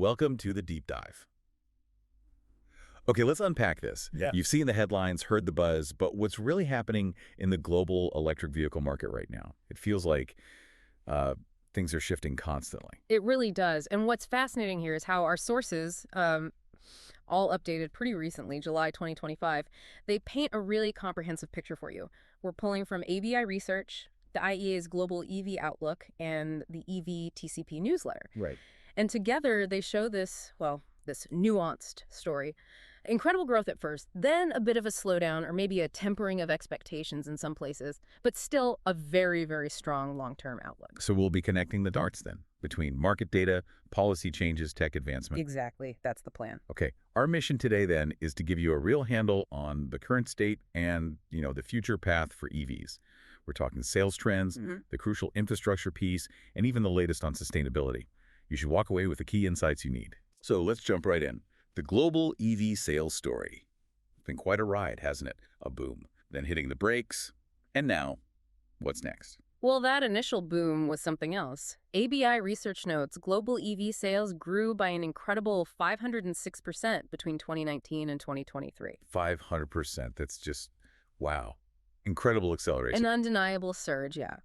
welcome to the deep dive. Okay, let's unpack this. Yeah. You've seen the headlines, heard the buzz, but what's really happening in the global electric vehicle market right now? It feels like things are shifting constantly. It really does. And what's fascinating here is how our sources, all updated pretty recently, July 2025, they paint a really comprehensive picture for you. We're pulling from ABI Research, the IEA's Global EV Outlook, and the EV TCP newsletter. Right. And together they show this, well, this nuanced story. Incredible growth at first, then a bit of a slowdown or maybe a tempering of expectations in some places, but still a very, very strong long-term outlook. So we'll be connecting the dots then between market data, policy changes, tech advancement. Exactly. That's the plan. Okay. Our mission today then is to give you a real handle on the current state and, the future path for EVs. We're talking sales trends, the crucial infrastructure piece, and even the latest on sustainability. You should walk away with the key insights you need. So let's jump right in. The global EV sales story. It's been quite a ride, hasn't it? A boom, then hitting the brakes, and now, what's next? Well, that initial boom was something else. ABI Research notes global EV sales grew by an incredible 506% between 2019 and 2023. 500%. That's just, wow. Incredible acceleration. An undeniable surge, yeah.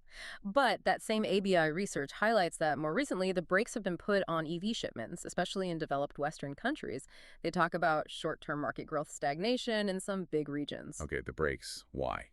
But that same ABI research highlights that more recently, the brakes have been put on EV shipments, especially in developed Western countries. They talk about short-term market growth stagnation in some big regions. Okay, the brakes. Why?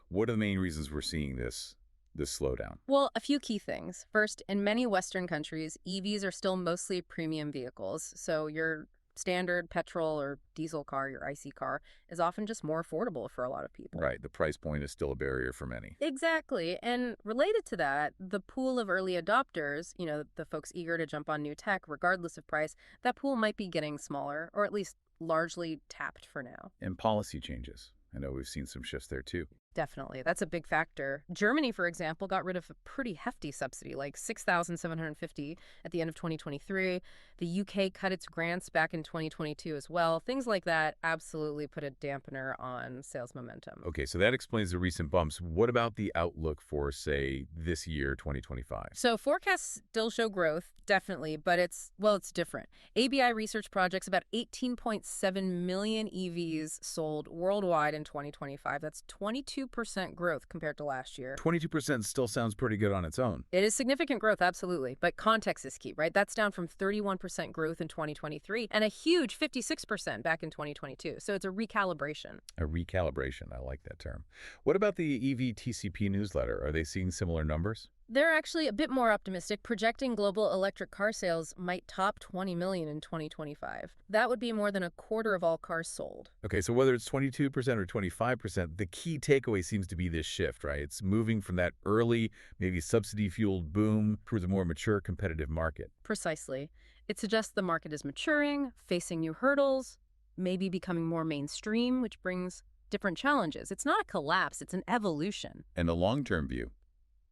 What are the main reasons we're seeing this slowdown? Well, a few key things. First, in many Western countries, EVs are still mostly premium vehicles. So your standard petrol or diesel car, your IC car, is often just more affordable for a lot of people. Right. The price point is still a barrier for many. Exactly. And related to that, the pool of early adopters, the folks eager to jump on new tech regardless of price, that pool might be getting smaller, or at least largely tapped for now. And policy changes. I know we've seen some shifts there too. Definitely. That's a big factor. Germany, for example, got rid of a pretty hefty subsidy, like $6,750 at the end of 2023. The UK cut its grants back in 2022 as well. Things like that absolutely put a dampener on sales momentum. Okay, so that explains the recent bumps. What about the outlook for, say, this year, 2025? So forecasts still show growth, definitely, but it's different. ABI Research projects about 18.7 million EVs sold worldwide in 2025. That's 22% growth compared to last year. 22% still sounds pretty good on its own. It is significant growth, absolutely, but context is key, right? That's down from 31% growth in 2023 and a huge 56% back in 2022. So it's a recalibration. A recalibration. I like that term. What about the EV TCP newsletter? Are they seeing similar numbers? They're actually a bit more optimistic, projecting global electric car sales might top 20 million in 2025. That would be more than a quarter of all cars sold. Okay, so whether it's 22% or 25%, the key takeaway seems to be this shift, right? It's moving from that early, maybe subsidy-fueled boom towards a more mature, competitive market. Precisely. It suggests the market is maturing, facing new hurdles, maybe becoming more mainstream, which brings different challenges. It's not a collapse, it's an evolution. And the long-term view?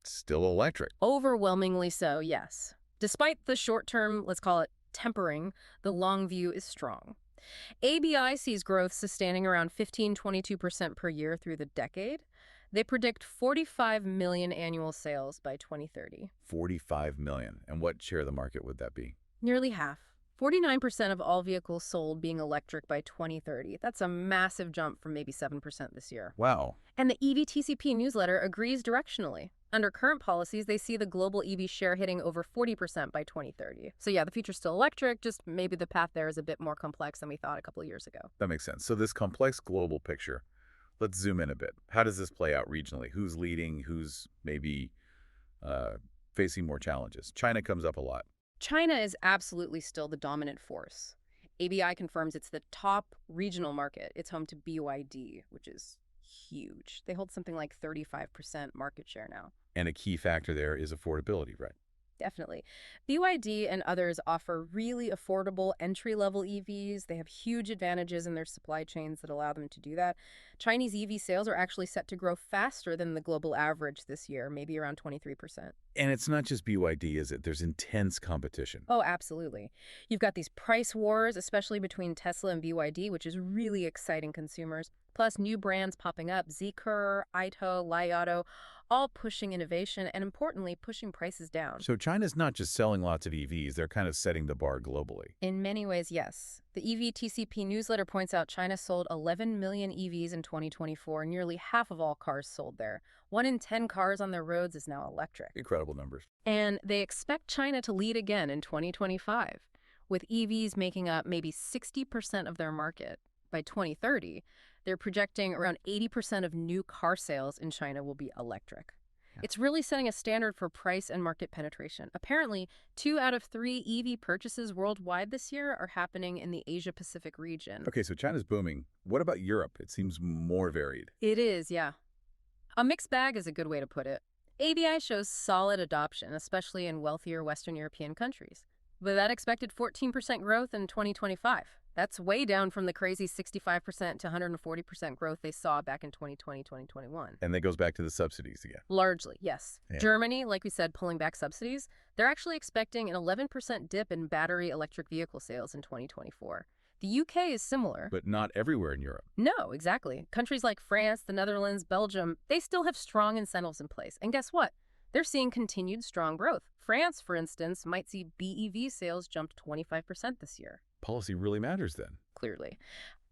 Still electric. Overwhelmingly so, yes. Despite the short-term, let's call it tempering, the long view is strong. ABI sees growth sustaining around 15-22% per year through the decade. They predict 45 million annual sales by 2030. 45 million. And what share of the market would that be? Nearly half. 49% of all vehicles sold being electric by 2030. That's a massive jump from maybe 7% this year. Wow. And the EV TCP newsletter agrees directionally. Under current policies, they see the global EV share hitting over 40% by 2030. So yeah, the future's still electric, just maybe the path there is a bit more complex than we thought a couple of years ago. That makes sense. So this complex global picture, let's zoom in a bit. How does this play out regionally? Who's leading? Who's maybe facing more challenges? China comes up a lot. China is absolutely still the dominant force. ABI confirms it's the top regional market. It's home to BYD, which is huge. They hold something like 35% market share now. And a key factor there is affordability, right? Definitely. BYD and others offer really affordable entry-level EVs. They have huge advantages in their supply chains that allow them to do that. Chinese EV sales are actually set to grow faster than the global average this year, maybe around 23%. And it's not just BYD, is it? There's intense competition. Oh, absolutely. You've got these price wars, especially between Tesla and BYD, which is really exciting consumers. Plus new brands popping up, Zeekr, Ito, Li Auto, all pushing innovation and, importantly, pushing prices down. So China's not just selling lots of EVs, they're kind of setting the bar globally. In many ways, yes. The EV-TCP newsletter points out China sold 11 million EVs in 2024, nearly half of all cars sold there. 1 in 10 cars on their roads is now electric. Incredible numbers. And they expect China to lead again in 2025, with EVs making up maybe 60% of their market. By 2030, they're projecting around 80% of new car sales in China will be electric. Yeah. It's really setting a standard for price and market penetration. Apparently, 2 out of 3 EV purchases worldwide this year are happening in the Asia-Pacific region. Okay, so China's booming. What about Europe? It seems more varied. It is, yeah. A mixed bag is a good way to put it. ABI shows solid adoption, especially in wealthier Western European countries. But that expected 14% growth in 2025. That's way down from the crazy 65% to 140% growth they saw back in 2020-2021. And that goes back to the subsidies again. Largely, yes. Yeah. Germany, like we said, pulling back subsidies, they're actually expecting an 11% dip in battery electric vehicle sales in 2024. The UK is similar. But not everywhere in Europe. No, exactly. Countries like France, the Netherlands, Belgium, they still have strong incentives in place. And guess what? They're seeing continued strong growth. France, for instance, might see BEV sales jump 25% this year. Policy really matters then. Clearly.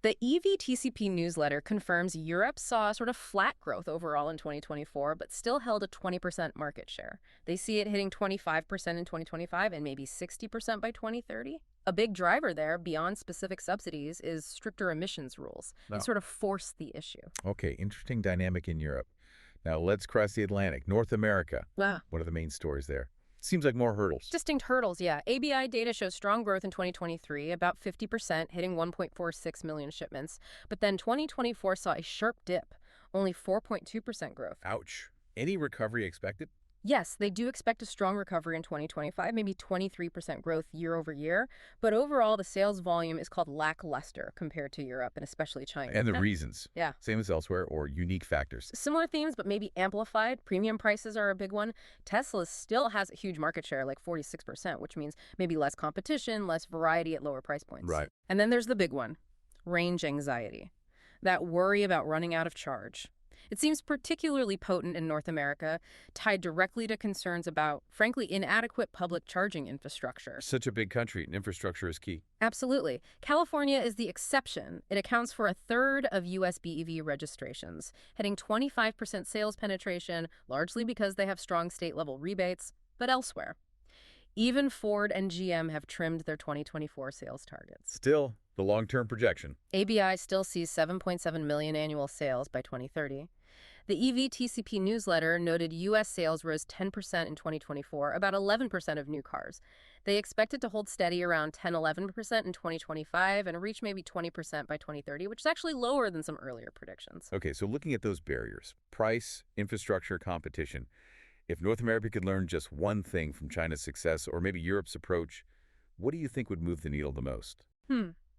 The EV-TCP newsletter confirms Europe saw sort of flat growth overall in 2024, but still held a 20% market share. They see it hitting 25% in 2025 and maybe 60% by 2030. A big driver there, beyond specific subsidies, is stricter emissions rules. No. They sort of force the issue. Okay, interesting dynamic in Europe. Now let's cross the Atlantic. North America. Wow. What are the main stories there? Seems like more hurdles. Distinct hurdles, yeah. ABI data shows strong growth in 2023, about 50%, hitting 1.46 million shipments. But then 2024 saw a sharp dip, only 4.2% growth. Ouch. Any recovery expected? Yes, they do expect a strong recovery in 2025, maybe 23% growth year over year. But overall, the sales volume is called lackluster compared to Europe and especially China. And the reasons. Yeah. Same as elsewhere, or unique factors. Similar themes, but maybe amplified. Premium prices are a big one. Tesla still has a huge market share, like 46%, which means maybe less competition, less variety at lower price points. Right. And then there's the big one, range anxiety. That worry about running out of charge. It seems particularly potent in North America, tied directly to concerns about, frankly, inadequate public charging infrastructure. Such a big country, and infrastructure is key. Absolutely. California is the exception. It accounts for 1/3 of U.S. BEV registrations, hitting 25% sales penetration, largely because they have strong state-level rebates, but elsewhere. Even Ford and GM have trimmed their 2024 sales targets. Still, the long-term projection. ABI still sees 7.7 million annual sales by 2030. The EV-TCP newsletter noted U.S. sales rose 10% in 2024, about 11% of new cars. They expect it to hold steady around 10-11% in 2025 and reach maybe 20% by 2030, which is actually lower than some earlier predictions. Okay, so looking at those barriers, price, infrastructure, competition, if North America could learn just one thing from China's success or maybe Europe's approach, what do you think would move the needle the most?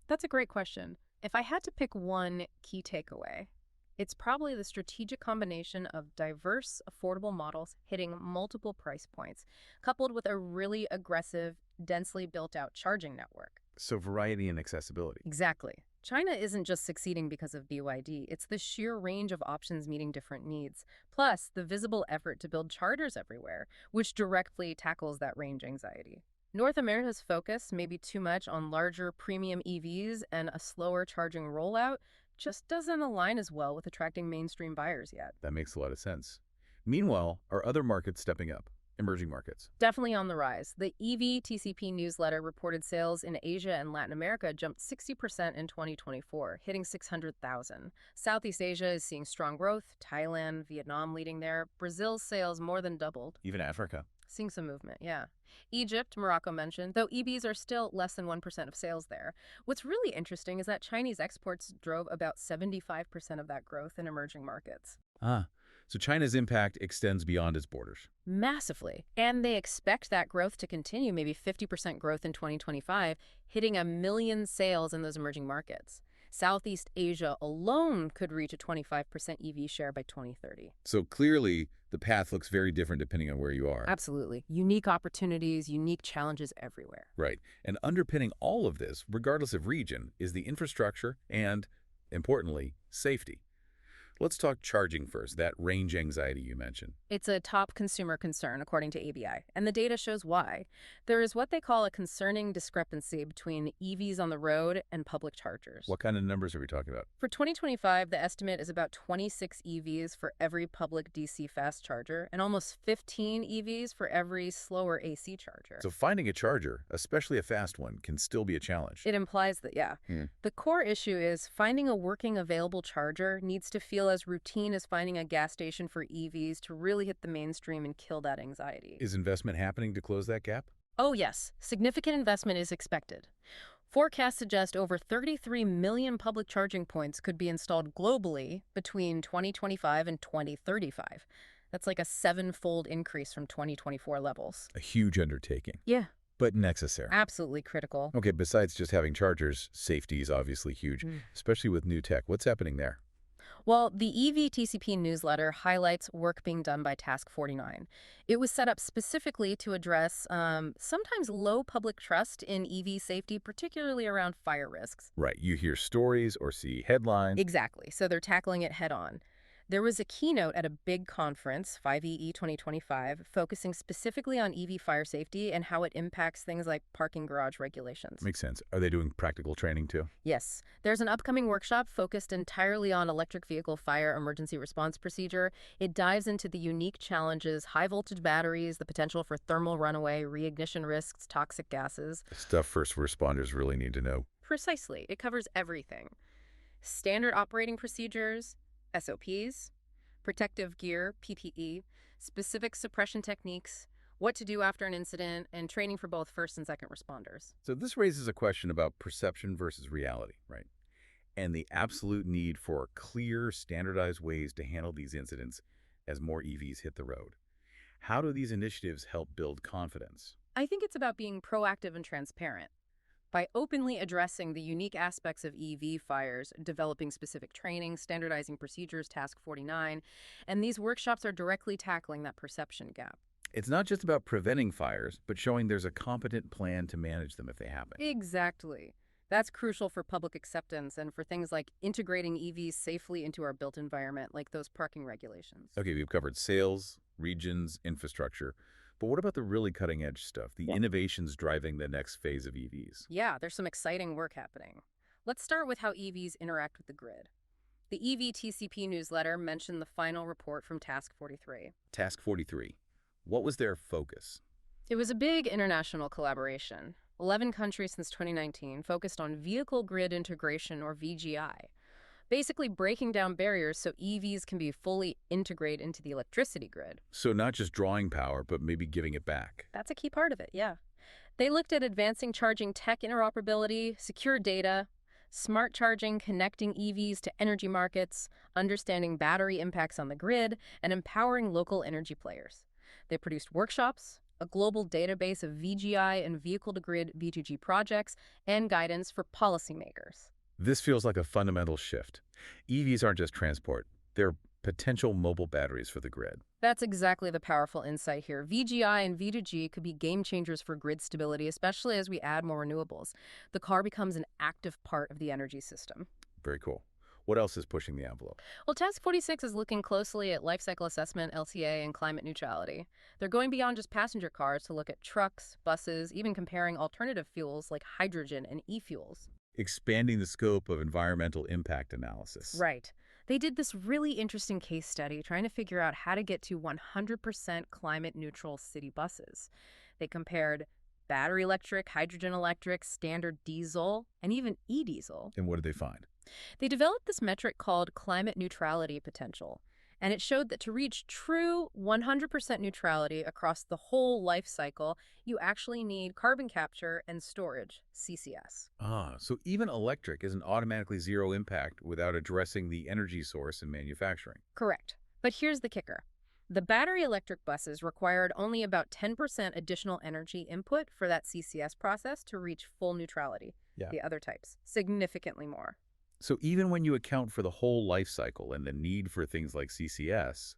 That's a great question. If I had to pick one key takeaway, it's probably the strategic combination of diverse, affordable models hitting multiple price points, coupled with a really aggressive, densely built-out charging network. So variety and accessibility. Exactly. China isn't just succeeding because of BYD. It's the sheer range of options meeting different needs, plus the visible effort to build chargers everywhere, which directly tackles that range anxiety. North America's focus, maybe too much on larger premium EVs and a slower charging rollout, just doesn't align as well with attracting mainstream buyers yet. That makes a lot of sense. Meanwhile, are other markets stepping up? Emerging markets. Definitely on the rise. The EV-TCP newsletter reported sales in Asia and Latin America jumped 60% in 2024, hitting 600,000. Southeast Asia is seeing strong growth, Thailand, Vietnam leading there. Brazil's sales more than doubled. Even Africa. Seeing some movement, yeah. Egypt, Morocco mentioned, though EVs are still less than 1% of sales there. What's really interesting is that Chinese exports drove about 75% of that growth in emerging markets. So China's impact extends beyond its borders. Massively. And they expect that growth to continue, maybe 50% growth in 2025, hitting 1 million sales in those emerging markets. Southeast Asia alone could reach a 25% EV share by 2030. So clearly, the path looks very different depending on where you are. Absolutely. Unique opportunities, unique challenges everywhere. Right. And underpinning all of this, regardless of region, is the infrastructure and, importantly, safety. Let's talk charging first, that range anxiety you mentioned. It's a top consumer concern, according to ABI, and the data shows why. There is what they call a concerning discrepancy between EVs on the road and public chargers. What kind of numbers are we talking about? For 2025, the estimate is about 26 EVs for every public DC fast charger and almost 15 EVs for every slower AC charger. So finding a charger, especially a fast one, can still be a challenge. It implies that, yeah. The core issue is finding a working available charger needs to feel as routine as finding a gas station for EVs to really hit the mainstream and kill that anxiety. Is investment happening to close that gap? Oh, yes. Significant investment is expected. Forecasts suggest over 33 million public charging points could be installed globally between 2025 and 2035. That's like a 7-fold increase from 2024 levels. A huge undertaking. Yeah. But necessary. Absolutely critical. Okay, besides just having chargers, safety is obviously huge, especially with new tech. What's happening there? Well, the EV newsletter highlights work being done by Task 49. It was set up specifically to address sometimes low public trust in EV safety, particularly around fire risks. Right, you hear stories or see headlines. Exactly, so they're tackling it head on. There was a keynote at a big conference, 5EE 2025, focusing specifically on EV fire safety and how it impacts things like parking garage regulations. Makes sense. Are they doing practical training too? Yes. There's an upcoming workshop focused entirely on electric vehicle fire emergency response procedure. It dives into the unique challenges, high-voltage batteries, the potential for thermal runaway, reignition risks, toxic gases. Stuff first responders really need to know. Precisely. It covers everything. Standard operating procedures, SOPs, protective gear, PPE, specific suppression techniques, what to do after an incident, and training for both first and second responders. So this raises a question about perception versus reality, right? And the absolute need for clear, standardized ways to handle these incidents as more EVs hit the road. How do these initiatives help build confidence? I think it's about being proactive and transparent. By openly addressing the unique aspects of EV fires, developing specific training, standardizing procedures, Task 49, and these workshops are directly tackling that perception gap. It's not just about preventing fires, but showing there's a competent plan to manage them if they happen. Exactly. That's crucial for public acceptance and for things like integrating EVs safely into our built environment, like those parking regulations. Okay, we've covered sales, regions, infrastructure. But what about the really cutting-edge stuff, the innovations driving the next phase of EVs? Yeah, there's some exciting work happening. Let's start with how EVs interact with the grid. The EV newsletter mentioned the final report from Task 43. Task 43. What was their focus? It was a big international collaboration. 11 countries since 2019 focused on vehicle grid integration, or VGI. Basically breaking down barriers so EVs can be fully integrated into the electricity grid. So not just drawing power, but maybe giving it back. That's a key part of it, yeah. They looked at advancing charging tech interoperability, secure data, smart charging, connecting EVs to energy markets, understanding battery impacts on the grid, and empowering local energy players. They produced workshops, a global database of VGI and vehicle-to-grid V2G projects, and guidance for policymakers. This feels like a fundamental shift. EVs aren't just transport. They're potential mobile batteries for the grid. That's exactly the powerful insight here. VGI and V2G could be game changers for grid stability, especially as we add more renewables. The car becomes an active part of the energy system. Very cool. What else is pushing the envelope? Well, Task 46 is looking closely at life cycle assessment, LCA, and climate neutrality. They're going beyond just passenger cars to look at trucks, buses, even comparing alternative fuels like hydrogen and e-fuels. Expanding the scope of environmental impact analysis. Right. They did this really interesting case study trying to figure out how to get to 100% climate-neutral city buses. They compared battery electric, hydrogen electric, standard diesel, and even e-diesel. And what did they find? They developed this metric called climate neutrality potential, and it showed that to reach true 100% neutrality across the whole life cycle, you actually need carbon capture and storage, CCS. So even electric isn't automatically zero impact without addressing the energy source in manufacturing. Correct. But here's the kicker. The battery electric buses required only about 10% additional energy input for that CCS process to reach full neutrality. Yeah. The other types, significantly more. So even when you account for the whole life cycle and the need for things like CCS,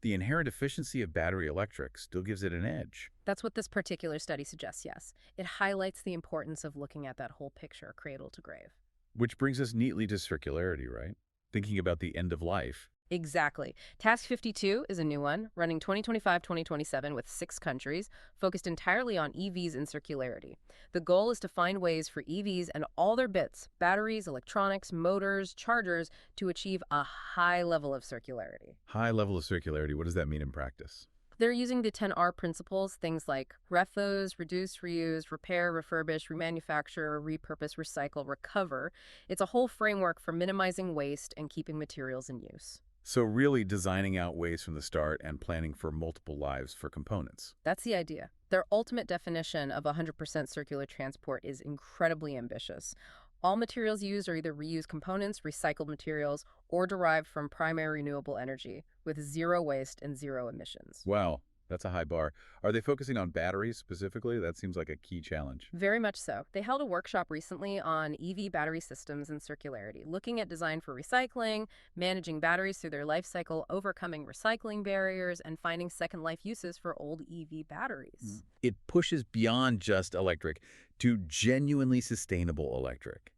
the inherent efficiency of battery electric still gives it an edge. That's what this particular study suggests, yes. It highlights the importance of looking at that whole picture, cradle to grave. Which brings us neatly to circularity, right? Thinking about the end of life, Exactly. Task 52 is a new one, running 2025-2027 with 6 countries, focused entirely on EVs and circularity. The goal is to find ways for EVs and all their bits, batteries, electronics, motors, chargers, to achieve a high level of circularity. High level of circularity, what does that mean in practice? They're using the 10R principles, things like refuse, reduce, reuse, repair, refurbish, remanufacture, repurpose, recycle, recover. It's a whole framework for minimizing waste and keeping materials in use. So really designing out ways from the start and planning for multiple lives for components. That's the idea. Their ultimate definition of 100% circular transport is incredibly ambitious. All materials used are either reused components, recycled materials, or derived from primary renewable energy, with zero waste and zero emissions. Wow, that's a high bar. Are they focusing on batteries specifically? That seems like a key challenge. Very much so. They held a workshop recently on EV battery systems and circularity, looking at design for recycling, managing batteries through their life cycle, overcoming recycling barriers, and finding second life uses for old EV batteries. It pushes beyond just electric to genuinely sustainable electric.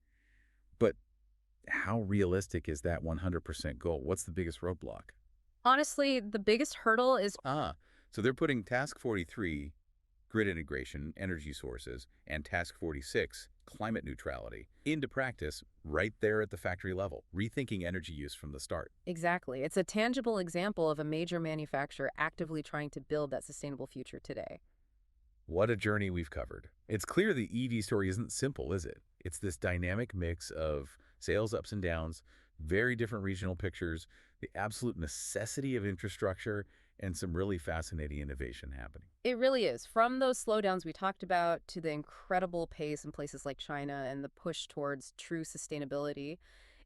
But how realistic is that 100% goal? What's the biggest roadblock? Honestly, the biggest hurdle is So they're putting Task 43, grid integration, energy sources, and Task 46, climate neutrality, into practice right there at the factory level, rethinking energy use from the start. exactly. It's a tangible example of a major manufacturer actively trying to build that sustainable future today. What a journey we've covered. It's clear the EV story isn't simple, is it? It's this dynamic mix of sales ups and downs, very different regional pictures, the absolute necessity of infrastructure, and some really fascinating innovation happening. It really is. From those slowdowns we talked about to the incredible pace in places like China and the push towards true sustainability,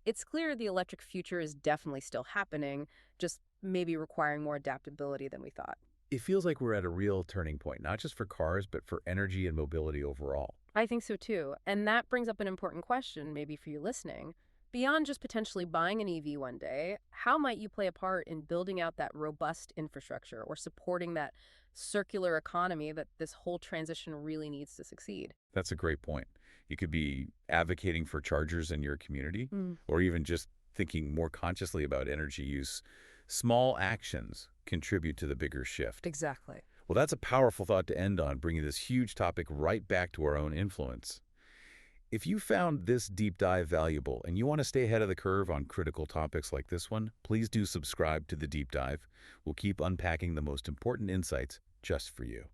it's clear the electric future is definitely still happening, just maybe requiring more adaptability than we thought. It feels like we're at a real turning point, not just for cars, but for energy and mobility overall. I think so too. And that brings up an important question, maybe for you listening. Beyond just potentially buying an EV one day, how might you play a part in building out that robust infrastructure or supporting that circular economy that this whole transition really needs to succeed? That's a great point. You could be advocating for chargers in your community, Mm, or even just thinking more consciously about energy use. Small actions contribute to the bigger shift. exactly. Well, that's a powerful thought to end on, bringing this huge topic right back to our own influence. If you found this deep dive valuable and you want to stay ahead of the curve on critical topics like this one, please do subscribe to the deep dive. We'll keep unpacking the most important insights just for you.